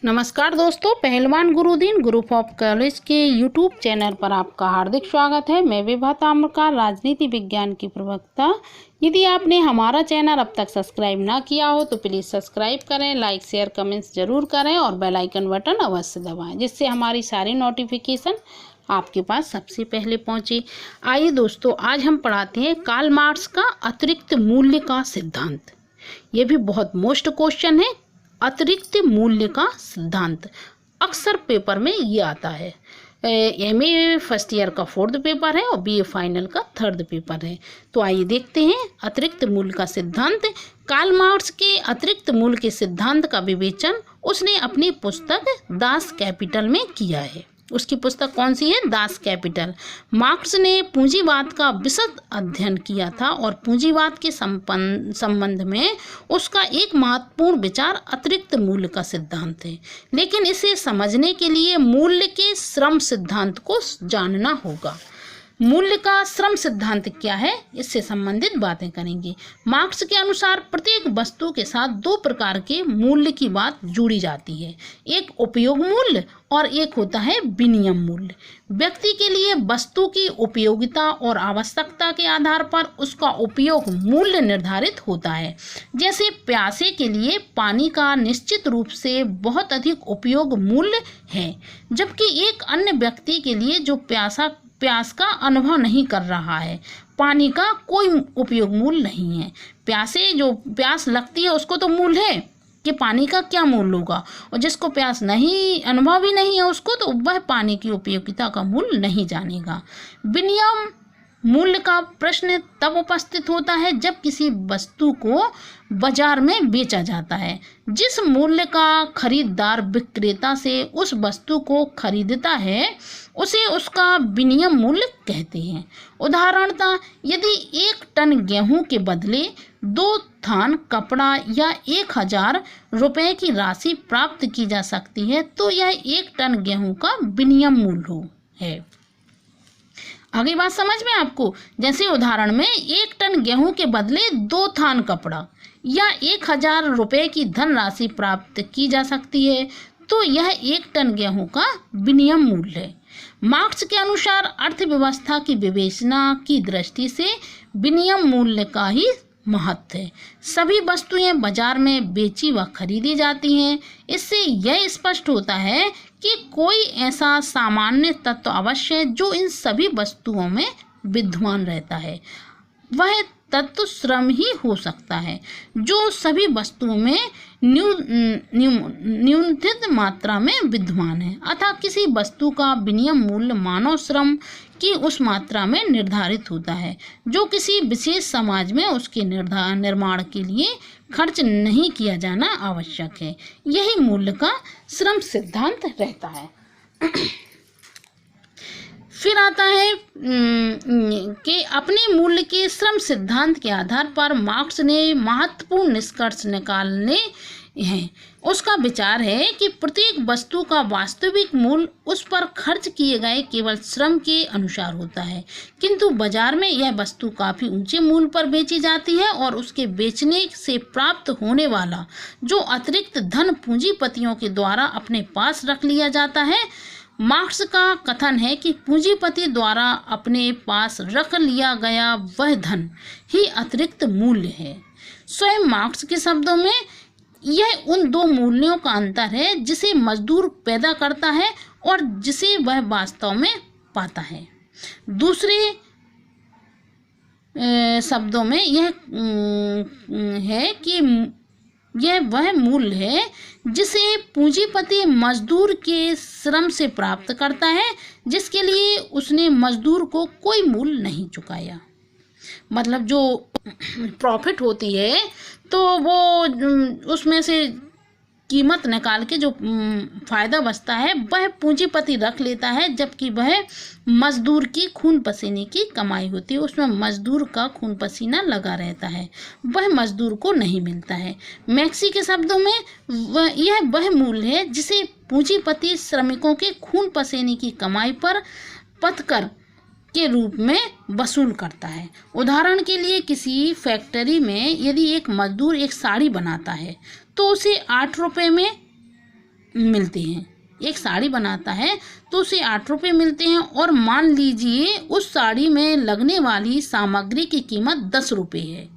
नमस्कार दोस्तों, पहलवान गुरुदीन ग्रुप ऑफ कॉलेज के यूट्यूब चैनल पर आपका हार्दिक स्वागत है। मैं विभा ताम्रकार, राजनीति विज्ञान की प्रवक्ता। यदि आपने हमारा चैनल अब तक सब्सक्राइब ना किया हो तो प्लीज़ सब्सक्राइब करें, लाइक शेयर कमेंट्स जरूर करें और बेल आइकन बटन अवश्य दबाएं, जिससे हमारी सारी नोटिफिकेशन आपके पास सबसे पहले पहुंचे। आइए दोस्तों, आज हम पढ़ाते हैं कार्ल मार्क्स का अतिरिक्त मूल्य का सिद्धांत। ये भी बहुत मोस्ट क्वेश्चन है। अतिरिक्त मूल्य का सिद्धांत अक्सर पेपर में ये आता है। एमए फर्स्ट ईयर का 4th पेपर है और बीए फाइनल का 3rd पेपर है। तो आइए देखते हैं अतिरिक्त मूल्य का सिद्धांत। कार्ल मार्क्स के अतिरिक्त मूल्य के सिद्धांत का विवेचन उसने अपनी पुस्तक दास कैपिटल में किया है। उसकी पुस्तक कौन सी है? Das Kapital. मार्क्स ने पूंजीवाद का विशद अध्ययन किया था और पूंजीवाद के संबंध में उसका एक महत्वपूर्ण विचार अतिरिक्त मूल्य का सिद्धांत है। लेकिन इसे समझने के लिए मूल्य के श्रम सिद्धांत को जानना होगा। मूल्य का श्रम सिद्धांत क्या है, इससे संबंधित बातें करेंगे। मार्क्स के अनुसार प्रत्येक वस्तु के साथ 2 प्रकार के मूल्य की बात जुड़ी जाती है। एक उपयोग मूल्य और एक होता है विनिमय मूल्य। व्यक्ति के लिए वस्तु की उपयोगिता और आवश्यकता के आधार पर उसका उपयोग मूल्य निर्धारित होता है। जैसे प्यासे के लिए पानी का निश्चित रूप से बहुत अधिक उपयोग मूल्य है, जबकि एक अन्य व्यक्ति के लिए जो प्यास का अनुभव नहीं कर रहा है, पानी का कोई उपयोग मूल्य नहीं है। प्यास लगती है उसको तो मूल्य है कि पानी का क्या मूल्य होगा, और जिसको प्यास नहीं, अनुभव ही नहीं है उसको, तो वह पानी की उपयोगिता का मूल्य नहीं जानेगा। विनिमय मूल्य का प्रश्न तब उपस्थित होता है जब किसी वस्तु को बाजार में बेचा जाता है। जिस मूल्य का खरीदार विक्रेता से उस वस्तु को खरीदता है उसे उसका विनिमय मूल्य कहते हैं। उदाहरणतः यदि 1 टन गेहूं के बदले 2 थान कपड़ा या 1000 रुपये की राशि प्राप्त की जा सकती है तो यह 1 टन गेहूं का विनिमय मूल्य है। आगे बात समझ में आपको? जैसे उदाहरण में 1 टन गेहूं के बदले 2 थान कपड़ा या 1000 रुपये की धनराशि प्राप्त की जा सकती है तो यह 1 टन गेहूं का विनिमय मूल्य है। मार्क्स के अनुसार अर्थव्यवस्था की विवेचना की दृष्टि से विनिमय मूल्य का ही महत्व है। सभी वस्तुएं बाजार में बेची व खरीदी जाती हैं। इससे यह स्पष्ट होता है कि कोई ऐसा सामान्य तत्व अवश्य है जो इन सभी वस्तुओं में विद्यमान रहता है। वह तत्व श्रम ही हो सकता है जो सभी वस्तुओं में न्यूनतम मात्रा में विद्यमान है। अतः किसी वस्तु का विनिमय मूल्य मानव श्रम की उस मात्रा में निर्धारित होता है जो किसी विशेष समाज में उसके निर्माण के लिए खर्च नहीं किया जाना आवश्यक है। यही मूल्य का श्रम सिद्धांत रहता है। फिर आता है कि अपने मूल्य के श्रम सिद्धांत के आधार पर मार्क्स ने महत्वपूर्ण निष्कर्ष निकालने हैं। उसका विचार है कि प्रत्येक वस्तु का वास्तविक मूल्य उस पर खर्च किए गए केवल श्रम के अनुसार होता है, किंतु बाजार में यह वस्तु काफ़ी ऊंचे मूल्य पर बेची जाती है और उसके बेचने से प्राप्त होने वाला जो अतिरिक्त धन पूंजीपतियों के द्वारा अपने पास रख लिया जाता है। मार्क्स का कथन है कि पूंजीपति द्वारा अपने पास रख लिया गया वह धन ही अतिरिक्त मूल्य है। स्वयं मार्क्स के शब्दों में यह उन 2 मूल्यों का अंतर है जिसे मजदूर पैदा करता है और जिसे वह वास्तव में पाता है। दूसरे शब्दों में यह है कि यह वह मूल्य है जिसे पूंजीपति मजदूर के श्रम से प्राप्त करता है, जिसके लिए उसने मजदूर को कोई मूल्य नहीं चुकाया। मतलब जो प्रॉफिट होती है तो वो उसमें से कीमत निकाल के जो फायदा बचता है वह पूंजीपति रख लेता है, जबकि वह मजदूर की खून पसीने की कमाई होती है, उसमें मजदूर का खून पसीना लगा रहता है, वह मजदूर को नहीं मिलता है। मैक्सी के शब्दों में यह वह मूल्य है जिसे पूंजीपति श्रमिकों के खून पसीने की कमाई पर पथकर के रूप में वसूल करता है। उदाहरण के लिए किसी फैक्ट्री में यदि एक मजदूर एक साड़ी बनाता है तो उसे 8 रुपये में मिलते हैं। एक साड़ी बनाता है तो उसे 8 रुपये मिलते हैं, और मान लीजिए उस साड़ी में लगने वाली सामग्री की कीमत 10 रुपये है,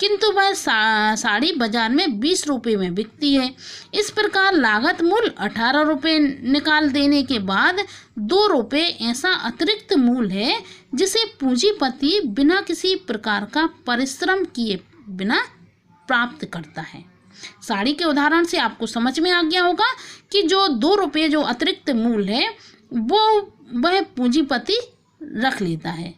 किंतु वह साड़ी बाजार में 20 रुपये में बिकती है। इस प्रकार लागत मूल्य 18 रुपये निकाल देने के बाद 2 रुपये ऐसा अतिरिक्त मूल्य है जिसे पूंजीपति बिना किसी प्रकार का परिश्रम किए बिना प्राप्त करता है। साड़ी के उदाहरण से आपको समझ में आ गया होगा कि जो 2 रुपये जो अतिरिक्त मूल्य है वो वह पूंजीपति रख लेता है।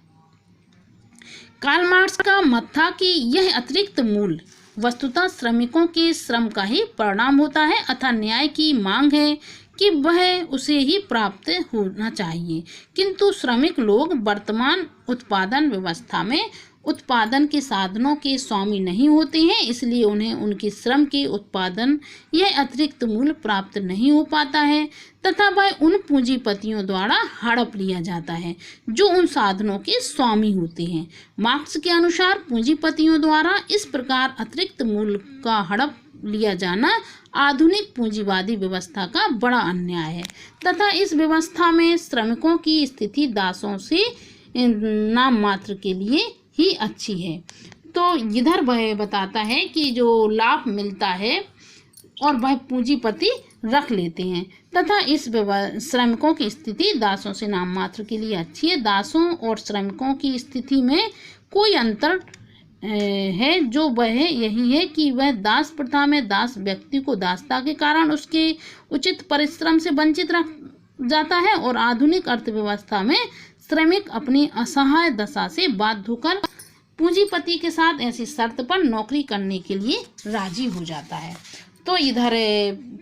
कार्ल मार्क्स का मत था कि यह अतिरिक्त मूल्य वस्तुतः श्रमिकों के श्रम का ही परिणाम होता है, अतः न्याय की मांग है कि वह उसे ही प्राप्त होना चाहिए। किंतु श्रमिक लोग वर्तमान उत्पादन व्यवस्था में उत्पादन के साधनों के स्वामी नहीं होते हैं, इसलिए उन्हें उनके श्रम के उत्पादन यह अतिरिक्त मूल्य प्राप्त नहीं हो पाता है तथा वह उन पूंजीपतियों द्वारा हड़प लिया जाता है जो उन साधनों के स्वामी होते हैं। मार्क्स के अनुसार पूंजीपतियों द्वारा इस प्रकार अतिरिक्त मूल्य का हड़प लिया जाना आधुनिक पूंजीवादी व्यवस्था का बड़ा अन्याय है तथा इस व्यवस्था में श्रमिकों की स्थिति दासों से नाम मात्र के लिए ही अच्छी है। तो इधर वह बताता है कि जो लाभ मिलता है और वह पूंजीपति रख लेते हैं तथा इस श्रमिकों की स्थिति दासों से नाम मात्र के लिए अच्छी है। दासों और श्रमिकों की स्थिति में कोई अंतर है जो वह यही है कि वह दास प्रथा में दास व्यक्ति को दासता के कारण उसके उचित परिश्रम से वंचित रख जाता है, और आधुनिक अर्थव्यवस्था में श्रमिक अपनी असहाय दशा से बाध्य होकर पूंजीपति के साथ ऐसी शर्त पर नौकरी करने के लिए राजी हो जाता है। तो इधर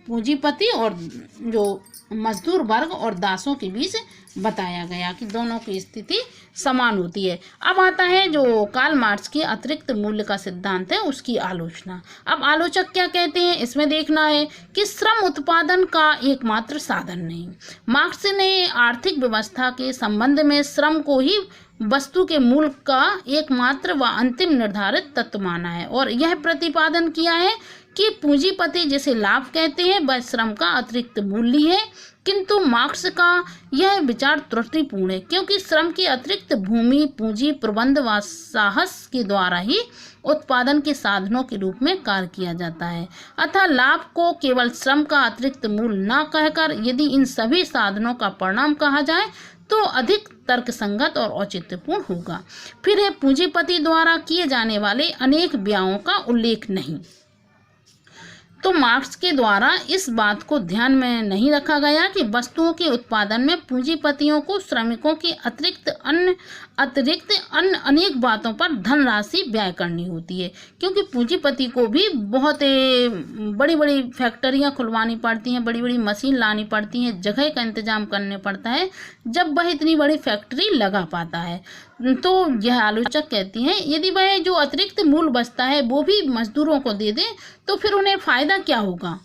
पूंजीपति और जो मजदूर वर्ग और दासों के बीच बताया गया कि दोनों की स्थिति समान होती है। अब आता है जो कार्ल मार्क्स के अतिरिक्त मूल्य का सिद्धांत है उसकी आलोचना। अब आलोचक क्या कहते हैं इसमें देखना है कि श्रम उत्पादन का एकमात्र साधन नहीं। मार्क्स ने आर्थिक व्यवस्था के संबंध में श्रम को ही वस्तु के मूल्य का एकमात्र व अंतिम निर्धारित तत्व माना है और यह प्रतिपादन किया है कि पूंजीपति जिसे लाभ कहते हैं वह श्रम का अतिरिक्त मूल्य है। किंतु मार्क्स का यह विचार त्रुटिपूर्ण है, क्योंकि श्रम के अतिरिक्त भूमि, पूंजी, प्रबंध व साहस के द्वारा ही उत्पादन के साधनों के रूप में कार्य किया जाता है। अतः लाभ को केवल श्रम का अतिरिक्त मूल्य न कहकर यदि इन सभी साधनों का परिणाम कहा जाए तो अधिक तर्कसंगत और औचित्यपूर्ण होगा। फिर है पूंजीपति द्वारा किए जाने वाले अनेक व्ययों का उल्लेख नहीं। तो मार्क्स के द्वारा इस बात को ध्यान में नहीं रखा गया कि वस्तुओं के उत्पादन में पूंजीपतियों को श्रमिकों की अतिरिक्त अन्य अनेक बातों पर धनराशि व्यय करनी होती है, क्योंकि पूंजीपति को भी बहुत बड़ी बड़ी फैक्ट्रियां खुलवानी पड़ती हैं, बड़ी बड़ी मशीन लानी पड़ती हैं, जगह का इंतजाम करने पड़ता है जब वह इतनी बड़ी फैक्ट्री लगा पाता है। तो यह आलोचक कहती हैं यदि वह जो अतिरिक्त मूल्य बचता है वो भी मजदूरों को दे दें तो फिर उन्हें फायदा क्या होगा।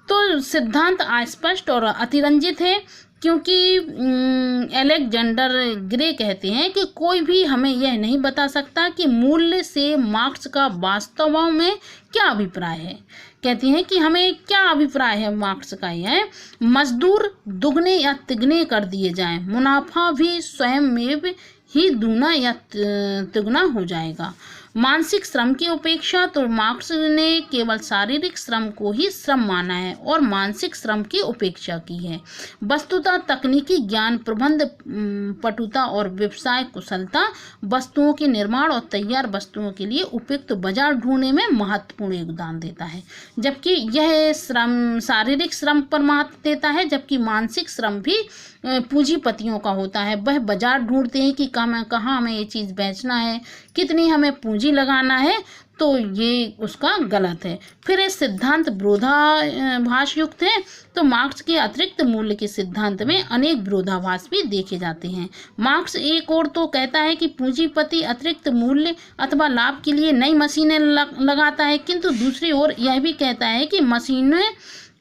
तो सिद्धांत अस्पष्ट और अतिरंजित है, क्योंकि अलेक्जेंडर ग्रे कहते हैं कि कोई भी हमें यह नहीं बता सकता कि मूल्य से मार्क्स का वास्तव में क्या अभिप्राय है। कहती हैं कि हमें क्या अभिप्राय है मार्क्स का, यह मजदूर दुगने या तिगने कर दिए जाएं, मुनाफा भी स्वयं में ही दूना या तिगुना हो जाएगा। मानसिक श्रम की उपेक्षा तो मार्क्स ने केवल शारीरिक श्रम को ही श्रम माना है और मानसिक श्रम की उपेक्षा की है। वस्तुतः तकनीकी ज्ञान, प्रबंध पटुता और व्यवसाय कुशलता वस्तुओं के निर्माण और तैयार वस्तुओं के लिए उपयुक्त बाजार ढूंढने में महत्वपूर्ण योगदान देता है, जबकि यह श्रम शारीरिक श्रम पर महत्व देता है, जबकि मानसिक श्रम भी पूंजीपतियों का होता है। वह बाजार ढूंढते हैं कि कहाँ हमें ये चीज़ बेचना है, कितनी हमें पूंजी लगाना है, तो ये उसका गलत है। फिर ये सिद्धांत विरोधाभास युक्त है। तो मार्क्स के अतिरिक्त मूल्य के सिद्धांत में अनेक विरोधाभास भी देखे जाते हैं। मार्क्स एक और तो कहता है कि पूंजीपति अतिरिक्त मूल्य अथवा लाभ के लिए नई मशीनें लगाता है, किंतु दूसरी ओर यह भी कहता है कि मशीनें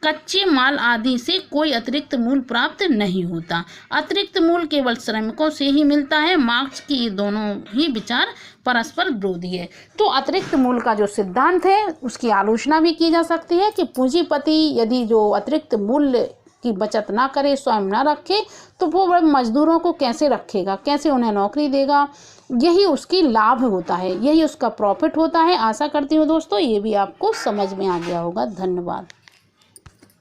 कच्चे माल आदि से कोई अतिरिक्त मूल्य प्राप्त नहीं होता। अतिरिक्त मूल्य केवल श्रमिकों से ही मिलता है। मार्क्स की ये दोनों ही विचार परस्पर विरोधी है। तो अतिरिक्त मूल्य का जो सिद्धांत है उसकी आलोचना भी की जा सकती है कि पूंजीपति यदि जो अतिरिक्त मूल्य की बचत ना करे, स्वयं ना रखे, तो वो मजदूरों को कैसे रखेगा, कैसे उन्हें नौकरी देगा। यही उसकी लाभ होता है, यही उसका प्रॉफिट होता है। आशा करती हूँ दोस्तों ये भी आपको समझ में आ गया होगा। धन्यवाद।